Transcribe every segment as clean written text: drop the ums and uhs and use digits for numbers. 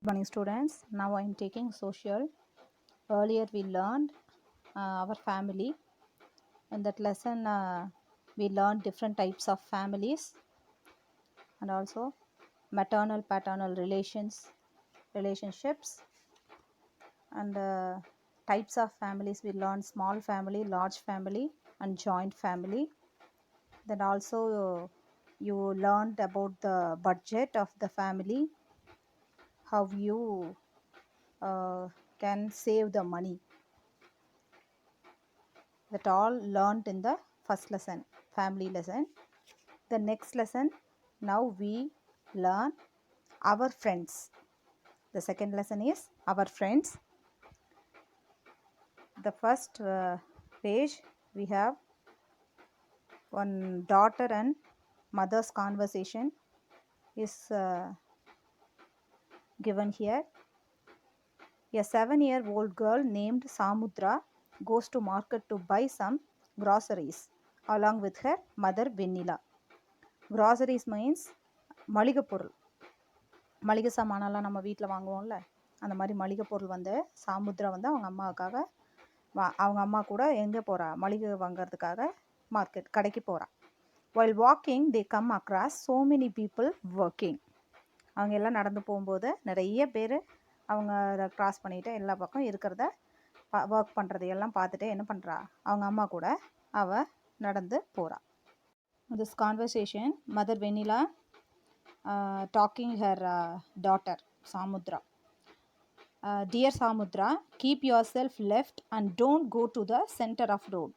Morning students. Now I am taking social. Earlier we learned our family. In that lesson we learned different types of families and also maternal paternal relationships and types of families. We learned small family, large family and joint family. Then also you learned about the budget of the family, how you can save the money. That all learned in the first lesson, family lesson. The next lesson, now we learn our friends. The second lesson is our friends. The first page we have one daughter and mother's conversation is given here. A 7-year-old girl named Samudra goes to market to buy some groceries along with her mother Venila. Groceries means மளிகை பொருள். மளிகை சாமானெல்லாம் நம்ம வீட்டில் வாங்குவோம்ல, அந்த மாதிரி மளிகை பொருள் வந்து சாமுத்ரா வந்து அவங்க அம்மாவுக்காக அவங்க அம்மா கூட எங்கே போகிறா, மளிகை வாங்கிறதுக்காக கடைக்கு போகிறா. while walking they come across so many people working. அவங்க எல்லாம் நடந்து போகும்போது நிறைய பேர் அவங்க க்ராஸ் பண்ணிவிட்டு எல்லா பக்கம் இருக்கிறத ஒர்க் பண்ணுறது எல்லாம் பார்த்துட்டு என்ன பண்ணுறா, அவங்க அம்மா கூட அவள் நடந்து போகிறா. This conversation, Mother Venila talking her daughter Samudra. Dear Samudra, keep yourself left and don't go to the center of road.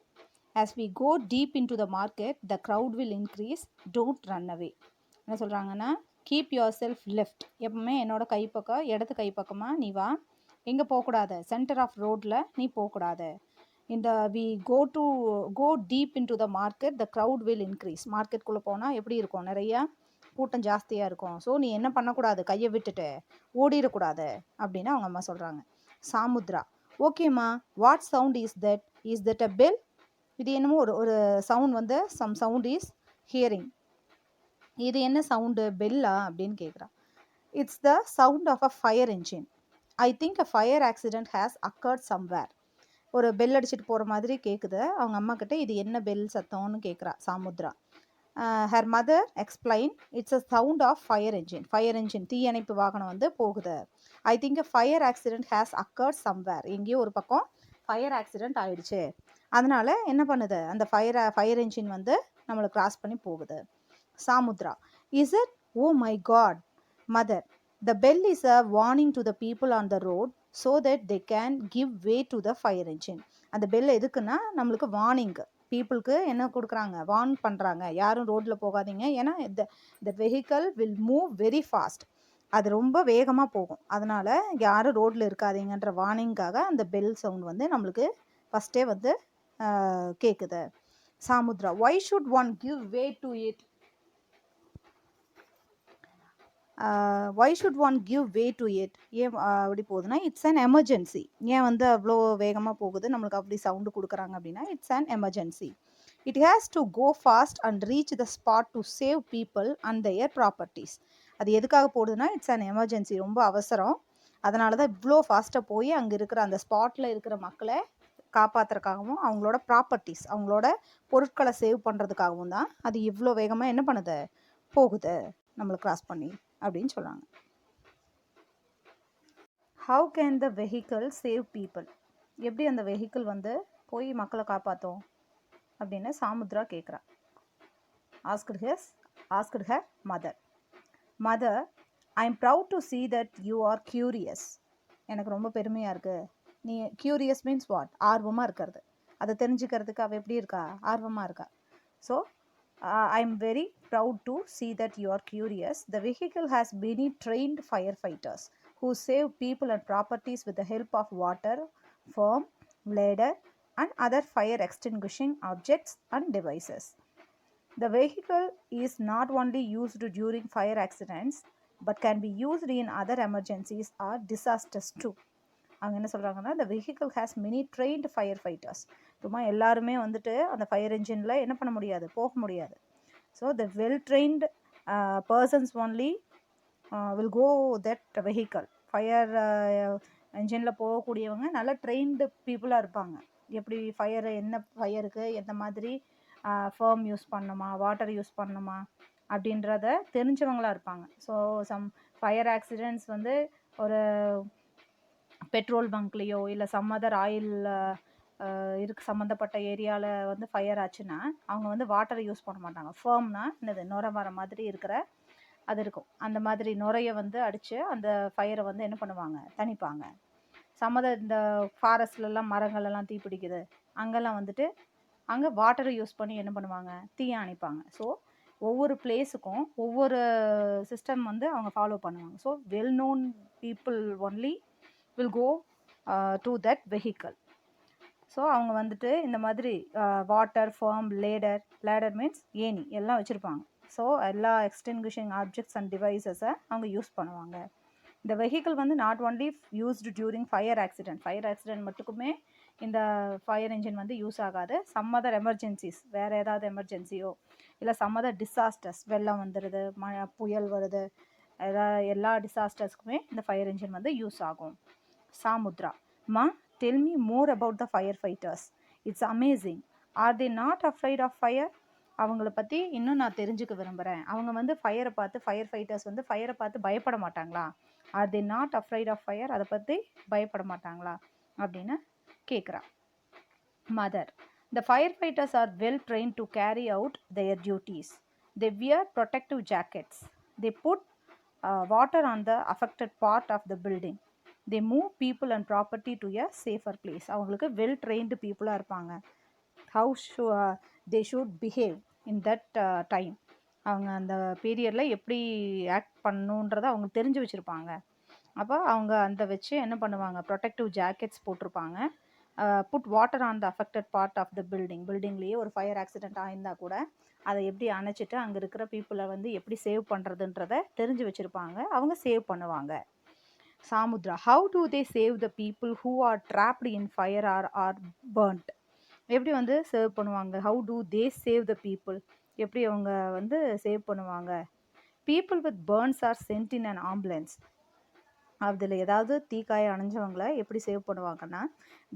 As we go deep into the market, the crowd will increase. Don't run away. என்ன சொல்கிறாங்கன்னா, keep your self left, எப்பவுமே என்னோட கைப்பக்கம் இடது கைப்பக்கமாக நீ வா, எங்கே போகக்கூடாது, சென்டர் ஆஃப் ரோட்டில் நீ போகக்கூடாது. இந்த we go deep into the market, the crowd will increase. மார்க்கெட்குள்ளே போனால் எப்படி இருக்கும், நிறையா கூட்டம் ஜாஸ்தியாக இருக்கும். ஸோ நீ என்ன பண்ணக்கூடாது, கையை விட்டுட்டு ஓடிடக்கூடாது அப்படின்னு அவங்க அம்மா சொல்கிறாங்க. சாமுத்ரா, ஓகேம்மா, what sound is that a bell? இது என்னமோ ஒரு சவுண்ட் வந்து சம் சவுண்ட் இஸ் ஹியரிங். இது என்ன சவுண்டு, பெல்லா அப்படின்னு கேட்குறா. It's the sound of a fire engine. I think a fire accident has occurred somewhere. ஒரு பெல் அடிச்சுட்டு போகிற மாதிரி கேட்குது. அவங்க அம்மா கிட்ட இது என்ன பெல் சத்தம்னு கேட்குறா Samudra. Her mother explain, it's a sound of fire engine. Fire engine, தீயணைப்பு வாகனம் வந்து போகுது. I think a fire accident has occurred somewhere. எங்கேயோ ஒரு பக்கம் ஃபயர் ஆக்சிடென்ட் ஆயிடுச்சு, அதனால என்ன பண்ணுது, அந்த ஃபயர் என்ஜின் வந்து நம்மளை கிராஸ் பண்ணி போகுது. Samudra, is it? Oh my God mother, the bell is a warning to the people on the road so that they can give way to the fire engine. அந்த பெல் எதுக்குன்னா நம்மளுக்கு warning, பீப்புளுக்கு என்ன கொடுக்குறாங்க, வார்ன் பண்ணுறாங்க, யாரும் ரோட்டில் போகாதீங்க, ஏன்னா the vehicle will move very fast. அது ரொம்ப வேகமாக போகும், அதனால் யாரும் ரோட்டில் இருக்காதீங்கன்ற வார்னிங்காக அந்த பெல் சவுண்ட் வந்து நம்மளுக்கு ஃபஸ்ட்டே வந்து கேட்குது. சாமுத்ரா, why should one give way to it? why should one give way to it? ஏன் அப்படி போகுதுன்னா, இட்ஸ் அன் எமர்ஜென்சி. ஏன் வந்து அவ்வளோ வேகமாக போகுது, நம்மளுக்கு அப்படி சவுண்டு கொடுக்குறாங்க அப்படின்னா, it's an emergency. It has to go fast and reach the spot to save people and their properties. அது எதுக்காக போகுதுன்னா, இட்ஸ் அன் எமர்ஜென்சி, ரொம்ப அவசரம், அதனால தான் இவ்வளோ ஃபாஸ்ட்டாக போய் அங்கே இருக்கிற அந்த ஸ்பாட்டில் இருக்கிற மக்களை காப்பாற்றுறதுக்காகவும் அவங்களோட ப்ராப்பர்ட்டிஸ், அவங்களோட பொருட்களை சேவ் பண்ணுறதுக்காகவும் தான் அது இவ்வளோ வேகமாக என்ன பண்ணுது, போகுது நம்மளை கிராஸ் பண்ணி அப்படின்னு சொல்கிறாங்க. How can the vehicle save people? எப்படி அந்த வெஹிக்கிள் வந்து போய் மக்களை காப்பாற்றும் அப்படின்னு சாமுத்ரா கேட்குறா. Asked her mother. Mother, I am proud to see that you are curious. எனக்கு ரொம்ப பெருமையாக இருக்குது. நீ கியூரியஸ் மீன்ஸ் வாட், ஆர்வமாக இருக்கிறது, அதை தெரிஞ்சுக்கிறதுக்கு அவள் எப்படி இருக்கா, ஆர்வமாக இருக்கா. So I am very proud to see that you are curious. The vehicle has many trained firefighters who save people and properties with the help of water, foam, ladder and other fire extinguishing objects and devices. The vehicle is not only used during fire accidents but can be used in other emergencies or disasters too. அவங்க என்ன சொல்கிறாங்கன்னா, the vehicle has many trained firefighters. சும்மா எல்லாருமே வந்துட்டு அந்த fire என்ஜினில் என்ன பண்ண முடியாது, போக முடியாது. So the well trained persons only will go that vehicle. Fire என்ஜினில் போகக்கூடியவங்க நல்லா ட்ரெயின்டு பீப்புளாக இருப்பாங்க. எப்படி ஃபயர், என்ன ஃபயருக்கு எந்த மாதிரி ஃபேர்ம் யூஸ் பண்ணணுமா, வாட்டர் யூஸ் பண்ணணுமா அப்படின்றத தெரிஞ்சவங்களாக இருப்பாங்க. ஸோ ஃபயர் ஆக்சிடெண்ட்ஸ் வந்து ஒரு பெட்ரோல் பங்க்லேயோ இல்லை சம் அதர் ஆயில் சம்மந்தப்பட்ட ஏரியாவில் வந்து ஃபயர் ஆச்சுன்னா அவங்க வந்து வாட்டரை யூஸ் பண்ண மாட்டாங்க. ஃபேர்ம்னா என்னது, நுரை வர மாதிரி இருக்கிற அது இருக்கும். அந்த மாதிரி நுரையை வந்து அடித்து அந்த ஃபயரை வந்து என்ன பண்ணுவாங்க, தணிப்பாங்க. இந்த ஃபாரஸ்ட்லலாம் மரங்கள்லாம் தீ பிடிக்குது, அங்கெல்லாம் வந்துட்டு அங்கே வாட்டரை யூஸ் பண்ணி என்ன பண்ணுவாங்க, தீயை அணைப்பாங்க. ஸோ ஒவ்வொரு பிளேஸுக்கும் ஒவ்வொரு சிஸ்டம் வந்து அவங்க ஃபாலோ பண்ணுவாங்க. So well known people only will go to that vehicle. So அவங்க வந்துட்டு இந்த மாதிரி வாட்டர், ஃபேர்ம், லேடர் மீன்ஸ் ஏணி எல்லாம் வச்சுருப்பாங்க. ஸோ எல்லா எக்ஸ்டிங்விஷிங் ஆப்ஜெக்ட்ஸ் அண்ட் டிவைசஸை அவங்க யூஸ் பண்ணுவாங்க. இந்த வெஹிக்கிள் வந்து not only used during fire accident மட்டுக்குமே இந்த ஃபயர் இன்ஜின் வந்து யூஸ் ஆகாது. சம் அதர் எமர்ஜென்சிஸ், வேறு ஏதாவது எமர்ஜென்சியோ இல்லை சம் அதர் டிசாஸ்டர்ஸ், வெள்ளம் வந்துடுது, புயல் வருது, எல்லா டிசாஸ்டர்ஸ்க்குமே இந்த ஃபயர் இன்ஜின் வந்து யூஸ் ஆகும். சாமுத்ரா: Ma, tell me more about the firefighters. It's amazing. Are they not afraid of fire? அவங்கள பற்றி இன்னும் நான் தெரிஞ்சுக்க விரும்புகிறேன். அவங்க வந்து ஃபயரை பார்த்து, ஃபயர் ஃபைட்டர்ஸ் வந்து ஃபயரை பார்த்து பயப்பட மாட்டாங்களா? Are they not afraid of fire, அதை பற்றி பயப்பட மாட்டாங்களா அப்படின்னு கேட்குறா. Mother: The firefighters are well trained to carry out their duties. They wear protective jackets. They put water on the affected part of the building. They move people and property to a safer place. அவங்களுக்கு well trained பீப்புளாக இருப்பாங்க. How they should behave in that time. அவங்க அந்த பீரியடில் எப்படி act பண்ணணுன்றதை அவங்க தெரிஞ்சு வச்சுருப்பாங்க. அப்போ அவங்க அந்த வச்சு என்ன பண்ணுவாங்க, ப்ரொடெக்டிவ் ஜாக்கெட்ஸ் போட்டிருப்பாங்க. Put water on the affected part of the பில்டிங்லேயே ஒரு ஃபயர் ஆக்சிடெண்ட் ஆயிருந்தால் கூட அதை எப்படி அணைச்சிட்டு அங்கே இருக்கிற பீப்புளை வந்து எப்படி சேவ் பண்ணுறதுன்றதை தெரிஞ்சு வச்சுருப்பாங்க. அவங்க சேவ் பண்ணுவாங்க. சாமுத்ரா: How do they save the people who are trapped in fire or are burnt? எப்படி வந்து சேவ் பண்ணுவாங்க? How do they save the people? எப்படி அவங்க வந்து சேவ் பண்ணுவாங்க? People with burns are sent in an ambulance. அதில் ஏதாவது தீக்காய அணைஞ்சவங்களை எப்படி சேவ் பண்ணுவாங்கன்னா,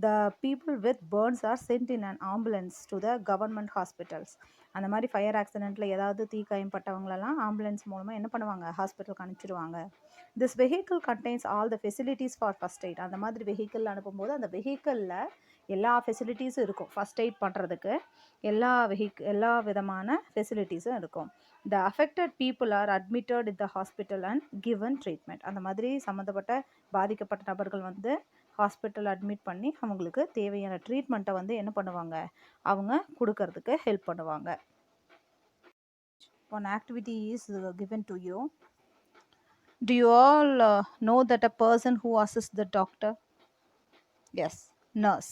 the people with burns are sent in an ambulance to the government hospitals. அந்த மாதிரி ஃபயர் ஆக்சிடெண்ட்டில் ஏதாவது தீக்காயம் பட்டவங்களெல்லாம் ஆம்புலன்ஸ் மூலமாக என்ன பண்ணுவாங்க, ஹாஸ்பிட்டலுக்கு அனுப்பிச்சிடுவாங்க. This vehicle contains all the facilities for first aid. அந்த மாதிரி வெஹிக்கிள் அனுப்பும்போது அந்த வெஹிக்கிளில் எல்லா ஃபெசிலிட்டிஸும் இருக்கும். ஃபஸ்ட் எய்ட் பண்ணுறதுக்கு எல்லா விதமான ஃபெசிலிட்டிஸும் இருக்கும். The affected people are admitted in the hospital and given treatment. அந்த மாதிரி சம்மந்தப்பட்ட பாதிக்கப்பட்ட நபர்கள் வந்து ஹாஸ்பிட்டல் அட்மிட் பண்ணி அவங்களுக்கு தேவையான ட்ரீட்மெண்ட்டை வந்து என்ன பண்ணுவாங்க, அவங்க கொடுக்கறதுக்கு ஹெல்ப் பண்ணுவாங்க. One activity is given to you. Do you all know that a person who assists the doctor? Yes, nurse.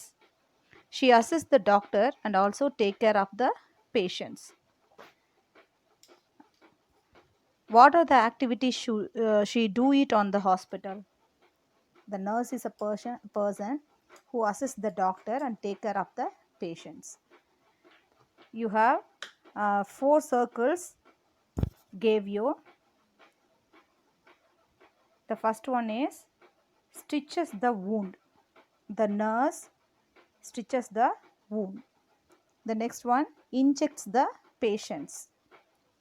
She assists the doctor and also take care of the patients. What are the activities she do it on the hospital? The nurse is a person who assists the doctor and take care of the patients. You have 4 circles gave you. The first one is stitches the wound. The nurse stitches the wound. The next one, injects the patients.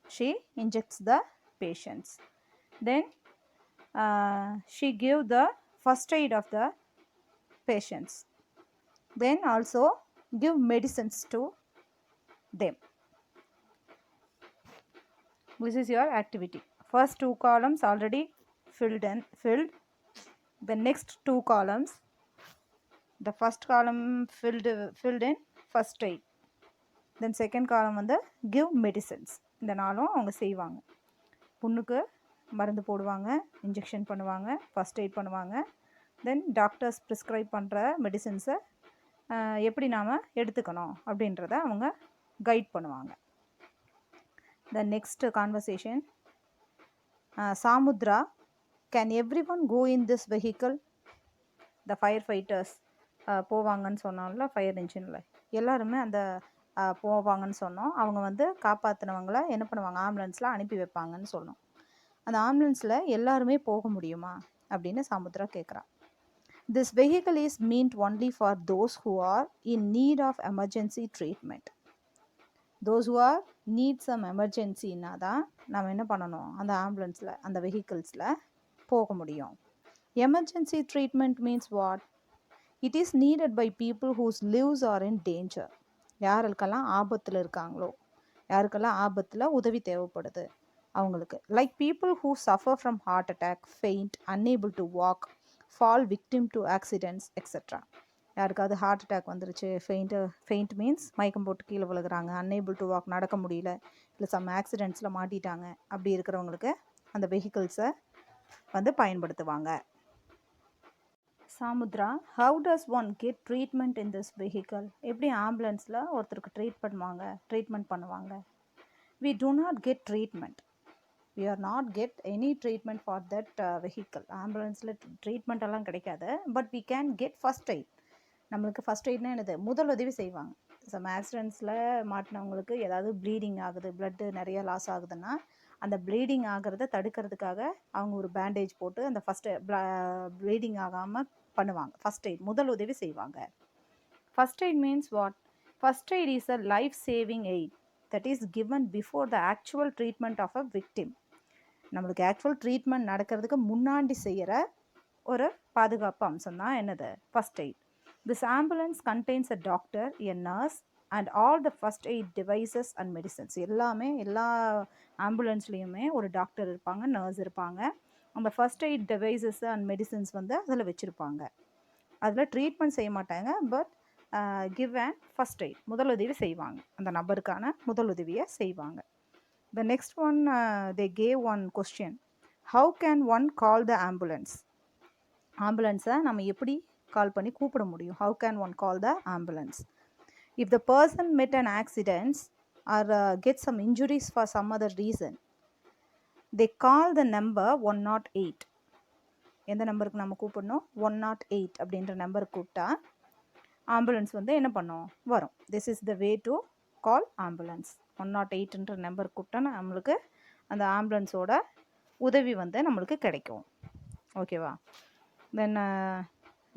She injects the patients. Then she give the first aid of the patients. Then also give medicines to them. This is your activity. First 2 columns already filled. The next 2 columns, the first column filled in first aid. Then second column வந்து give medicines. இந்த நாளும் அவங்க செய்வாங்க. புண்ணுக்கு மருந்து போடுவாங்க, injection பண்ணுவாங்க, first aid பண்ணுவாங்க. தென் டாக்டர்ஸ் ப்ரிஸ்கிரைப் பண்ணுற மெடிசின்ஸை எப்படி நாம் எடுத்துக்கணும் அப்படின்றத அவங்க கைட் பண்ணுவாங்க. The next conversation, Samudra, can everyone go in this vehicle? The firefighters போவாங்கன்னு சொன்னோம்ல, ஃபயர் இன்ஜினில் எல்லாருமே அந்த போவாங்கன்னு சொன்னோம். அவங்க வந்து காப்பாற்றினவங்கள என்ன பண்ணுவாங்க, ஆம்புலன்ஸில் அனுப்பி வைப்பாங்கன்னு சொன்னோம். அந்த ஆம்புலன்ஸில் எல்லாருமே போக முடியுமா? அப்படின்னு சாமுத்ரா கேட்குறா. This vehicle is meant only for those who are in need of emergency treatment. Those who are need some emergencyனா தான் நம்ம என்ன பண்ணணும், அந்த ஆம்புலன்ஸில் அந்த வெஹிக்கிள்ஸில் போக முடியும். Emergency treatment means what? It is needed by people whose lives are in danger. யாருக்கெல்லாம் ஆபத்தில் இருக்காங்களோ, யாருக்கெல்லாம் ஆபத்தில் உதவி தேவைப்படுது அவங்களுக்கு. Like people who suffer from heart attack, faint, unable to walk, fall victim to accidents, etc. யாருக்காவது ஹார்ட் அட்டாக் வந்துருச்சு, ஃபெயிண்ட் மீன்ஸ் மயக்கம் போட்டு கீழே விழுகிறாங்க, அன்னேபிள் டு வாக் நடக்க முடியல, இல்லை சம் ஆக்சிடெண்ட்ஸில் மாட்டிட்டாங்க, அப்படி இருக்கிறவங்களுக்கு அந்த வெஹிக்கிள்ஸை வந்து பயன்படுத்துவாங்க. Samudra, how does one get treatment in this vehicle? எப்படி ஆம்புலன்ஸில் ஒருத்தருக்கு ட்ரீட்மெண்ட் பண்ணுவாங்க? We do not get treatment. We are not get any treatment for that vehicle. ஆம்புலன்ஸில் ட்ரீட்மெண்ட் எல்லாம் கிடைக்காது. But we can get first aid. நம்மளுக்கு ஃபஸ்ட் எய்ட்னா என்னது, முதல் உதவி செய்வாங்க. சம் ஆக்சிடெண்ட்ஸில் மாட்டினவங்களுக்கு ஏதாவது ப்ளீடிங் ஆகுது, பிளட்டு நிறைய லாஸ் ஆகுதுன்னா அந்த ப்ளீடிங் ஆகிறத தடுக்கிறதுக்காக அவங்க ஒரு பேண்டேஜ் போட்டு அந்த ப்ளீடிங் ஆகாமல் பண்ணுவாங்க. ஃபஸ்ட் எய்ட், முதல் உதவி செய்வாங்க. First aid means what? First aid is a life saving eight that is given before the actual treatment of a victim. நம்மளுக்கு ஆக்சுவல் ட்ரீட்மெண்ட் நடக்கிறதுக்கு முன்னாடி செய்கிற ஒரு பாதுகாப்பு அம்சம் தான் என்னது, first aid. This ambulance contains a doctor, a nurse and all the first aid devices and medicines. எல்லா ஆம்புலன்ஸ்லேயுமே ஒரு டாக்டர் இருப்பாங்க, நர்ஸ் இருப்பாங்க. அந்த first aid devices and medicines வந்து அதில் வச்சுருப்பாங்க. அதில் ட்ரீட்மெண்ட் செய்ய மாட்டாங்க, but give and first aid, முதலுதவி செய்வாங்க, அந்த நபருக்கான முதலுதவியை செய்வாங்க. The next one, they gave one question. How can one call the ambulance? ஆம்புலன்ஸை நம்ம எப்படி கால் பண்ணி கூப்பிட முடியும்? How can one call the ambulance? If the person met an accident or get some injuries for some other reason, they call the number 108. எந்த நம்பருக்கு நம்ம கூப்பிடணும்? 108 அப்படின்ற நம்பருக்கு கூப்பிட்டா ஆம்புலன்ஸ் வந்து என்ன பண்ணும், வரும். This is the way to call ambulance. 108ன்ற நம்பர் கூப்பிட்டா நம்மளுக்கு அந்த ஆம்புலன்ஸோட உதவி வந்து நம்மளுக்கு கிடைக்கும். ஓகேவா? Then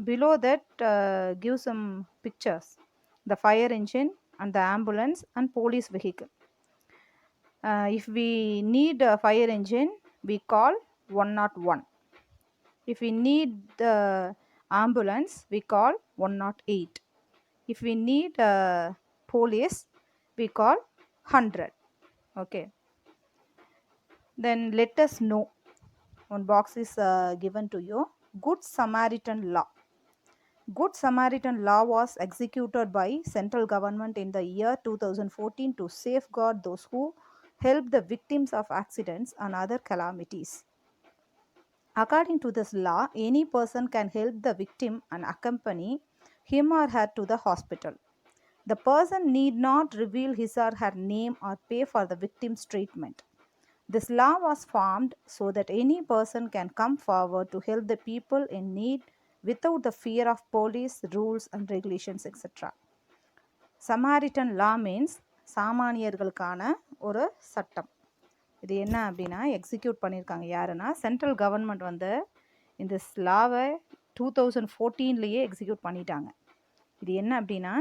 below that give some pictures, the fire engine and the ambulance and police vehicle. If we need a fire engine we call 101. If we need the ambulance we call 108. If we need police we call 100. Okay, then let us know. One box is given to you. Good Samaritan law. Good Samaritan law was executed by central government in the year 2014 to safeguard those who help the victims of accidents and other calamities. According to this law, any person can help the victim and accompany him or her to the hospital. The person need not reveal his or her name or pay for the victim's treatment. This law was formed so that any person can come forward to help the people in need without the fear of police, rules and regulations, etc. Samaritan law means சாமானியர்களுக்கான ஒரு சட்டம். இது என்ன அப்படின்னா, execute பண்ணியிருக்காங்க யாருன்னா, central government வந்து இந்த லாவை 2014 execute பண்ணிட்டாங்க. இது என்ன அப்படின்னா,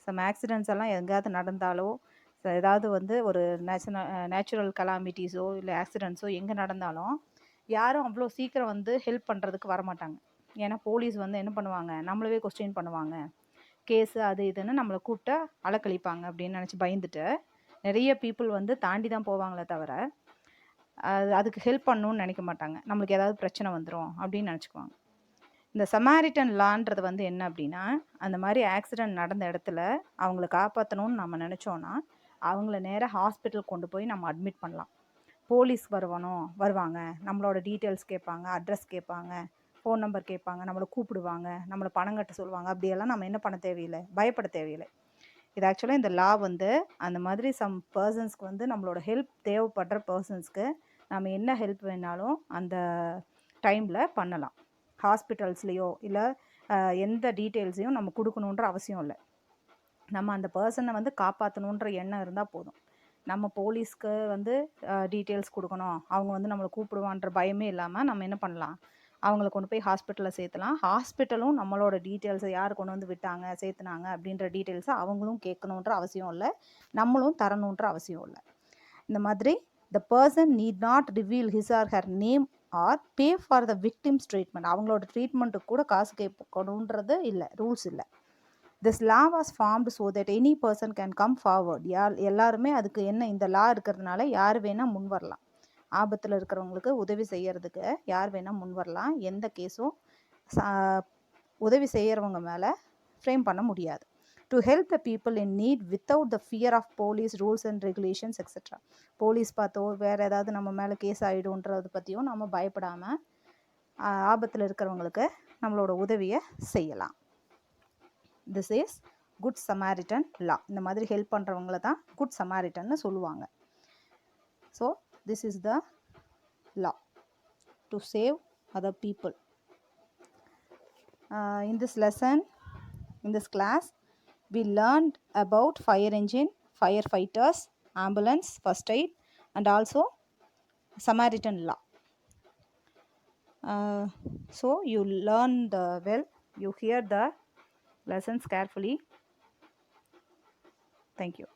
சம் ஆக்சிடெண்ட்ஸ் எல்லாம் எங்கேயாவது நடந்தாலோ, ஏதாவது வந்து ஒரு நேச்சுரல் கலாமிட்டிஸோ இல்லை ஆக்சிடெண்ட்ஸோ எங்கே நடந்தாலும் யாரும் அவ்வளோ சீக்கிரம் வந்து ஹெல்ப் பண்ணுறதுக்கு வரமாட்டாங்க. ஏன்னா போலீஸ் வந்து என்ன பண்ணுவாங்க, நம்மளவே கொஸ்டின் பண்ணுவாங்க, கேஸு அது இதுன்னு நம்மளை கூப்பிட்டு அலக்கழிப்பாங்க அப்படின்னு நினச்சி பயந்துட்டு நிறைய பீப்புள் வந்து தாண்டி தான் போவாங்களே தவிர அதுக்கு ஹெல்ப் பண்ணணும்னு நினைக்க மாட்டாங்க. நம்மளுக்கு ஏதாவது பிரச்சனை வந்துடும் அப்படின்னு நினச்சிக்குவாங்க. இந்த சமாரிட்டன் லான்றது வந்து என்ன அப்படின்னா, அந்த மாதிரி ஆக்சிடெண்ட் நடந்த இடத்துல அவங்கள காப்பாற்றணும்னு நம்ம நினச்சோன்னா அவங்கள நேராக ஹாஸ்பிட்டல் கொண்டு போய் நம்ம அட்மிட் பண்ணலாம். போலீஸ் வருவாங்க, நம்மளோட டீட்டெயில்ஸ் கேட்பாங்க, அட்ரஸ் கேட்பாங்க, ஃபோன் நம்பர் கேட்பாங்க, நம்மளை கூப்பிடுவாங்க, நம்மளை பணம் கட்ட சொல்லுவாங்க. அப்படியெல்லாம் நம்ம என்ன பண்ண தேவையில்லை, பயப்பட தேவையில்லை. இது ஆக்சுவலாக இந்த லா வந்து அந்த மாதிரி சம் பர்சன்ஸ்க்கு வந்து நம்மளோட ஹெல்ப் தேவைப்படுற பர்சன்ஸ்க்கு நம்ம என்ன ஹெல்ப் வேணாலும் அந்த டைமில் பண்ணலாம். ஹாஸ்பிட்டல்ஸ்லேயோ இல்லை எந்த டீட்டெயில்ஸையும் நம்ம கொடுக்கணுன்ற அவசியம் இல்லை. நம்ம அந்த பர்சனை வந்து காப்பாற்றணுன்ற எண்ணம் இருந்தால் போதும். நம்ம போலீஸ்க்கு வந்து டீட்டெயில்ஸ் கொடுக்கணும், அவங்க வந்து நம்மளை கூப்பிடுவான்ற பயமே இல்லாமல் நம்ம என்ன பண்ணலாம், அவங்கள கொண்டு போய் ஹாஸ்பிட்டலில் சேர்த்தலாம். ஹாஸ்பிட்டலும் நம்மளோட டீட்டெயில்ஸை யார் கொண்டு வந்து விட்டாங்க சேர்த்துனாங்க அப்படின்ற டீட்டெயில்ஸை அவங்களும் கேட்கணுன்ற அவசியம் இல்லை, நம்மளும் தரணுன்ற அவசியம் இல்லை. இந்த மாதிரி the person need not reveal his or her name or pay for the victim's treatment. அவங்களோட ட்ரீட்மெண்ட்டுக்கு கூட காசு கேட்கணுன்றது இல்லை, ரூல்ஸ் இல்லை. This law was formed so that any person can come forward. எல்லாருமே அதுக்கு என்ன, இந்த லா இருக்கிறதுனால யார் வேணால் முன் வரலாம். ஆபத்தில் இருக்கிறவங்களுக்கு உதவி செய்யறதுக்கு யார் வேணால் முன் வரலாம். எந்த கேஸும் உதவி செய்கிறவங்க மேலே ஃப்ரேம் பண்ண முடியாது. To help the people in need without the fear of police rules and regulations etc. Police பார்த்தோ வேறு ஏதாவது நம்ம மேலே கேஸ் ஆகிடும்ன்றது பற்றியும் நம்ம பயப்படாமல் ஆபத்தில் இருக்கிறவங்களுக்கு நம்மளோட உதவியை செய்யலாம். திஸ் இஸ் குட் சமாரிட்டன் லா. இந்த மாதிரி ஹெல்ப் பண்ணுறவங்கள தான் குட் சமாரிட்டன்னு சொல்லுவாங்க. So this is the law to save other people. In this lesson, in this class, we learned about fire engine, firefighters, ambulance, first aid, and also Samaritan law. So you learned well, you hear the lessons carefully. Thank you.